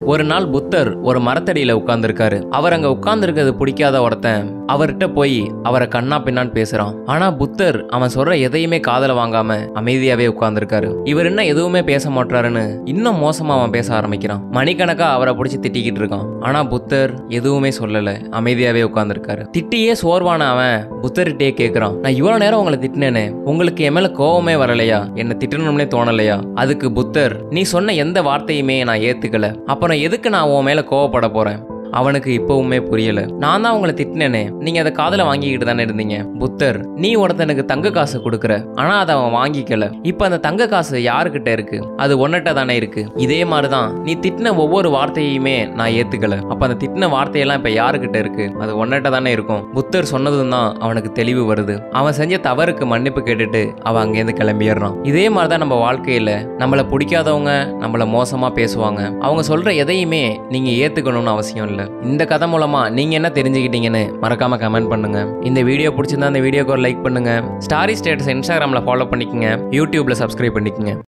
ஒரு நாள் புத்தர் ஒரு மரத்தடியில உட்கார்ந்துருக்காரு. அவர் அங்க உட்கார்ந்துருக்கிறது பிடிக்காத ஒருத்தன் அவர்கிட்ட போய் அவரை கண்ணா பின்னான்னு பேசுறான். ஆனா புத்தர் அவன் சொல்ற எதையுமே காதுல வாங்காம அமைதியாவே உட்கார்ந்துருக்காரு. இவர் என்ன எதுவுமே பேச மாட்டாருன்னு இன்னும் மோசமா அவன் பேச ஆரம்பிக்கிறான். மணிக்கணக்கா அவரை பிடிச்சி திட்டிக்கிட்டு இருக்கான். ஆனா புத்தர் எதுவுமே சொல்லல, அமைதியாவே உட்கார்ந்துருக்காரு. திட்டியே சோர்வான அவன் புத்தர்கிட்டே கேட்கிறான், நான் இவ்வளவு நேரம் உங்களை திட்டினேனே, உங்களுக்கு என் மேல கோவமே வரலையா, என்ன திட்டணும்னே தோணலையா? அதுக்கு புத்தர், நீ சொன்ன எந்த வார்த்தையுமே நான் ஏத்துக்கல, அப்புறம் எதுக்கு நான் உன் மேல கோவப்பட போறேன்? அவனுக்கு இப்பவுமே புரியல. நான் தான் உங்களை திட்டினேனே, நீங்க அதை காதுல வாங்கிக்கிட்டு தானே இருந்தீங்க. புத்தர், நீ ஒருத்தனுக்கு தங்க காசு கொடுக்குற, ஆனா அதை அவன் வாங்கிக்கல. இப்ப அந்த தங்க காசு யாருக்கிட்ட இருக்கு? அது ஒன்னட்ட தானே இருக்கு. இதே மாதிரிதான் நீ திட்டின ஒவ்வொரு வார்த்தையுமே நான் ஏத்துக்கல, அப்ப அந்த திட்டின வார்த்தையெல்லாம் இப்ப யாருக்கிட்ட இருக்கு? அது ஒன்னட்ட தானே இருக்கும். புத்தர் சொன்னதும் தான் அவனுக்கு தெளிவு வருது. அவன் செஞ்ச தவறுக்கு மன்னிப்பு கேட்டுட்டு அவன் அங்கேருந்து கிளம்பிடுறான். இதே மாதிரிதான் நம்ம வாழ்க்கையில நம்மள பிடிக்காதவங்க நம்மள மோசமா பேசுவாங்க. அவங்க சொல்ற எதையுமே நீங்க ஏத்துக்கணும்னு அவசியம் இல்லை. இந்த கதை மூலமா நீங்க என்ன தெரிஞ்சுக்கிட்டீங்கன்னு மறக்காம கமெண்ட் பண்ணுங்க. இந்த வீடியோ பிடிச்சிருந்தா இந்த வீடியோக்கு ஒரு லைக் பண்ணுங்க. ஸ்டாரி ஸ்டேட்டஸ் இன்ஸ்டாகிராம்ல ஃபாலோ பண்ணிக்கங்க. யூடியூப்ல சப்ஸ்கிரைப் பண்ணிக்கங்க.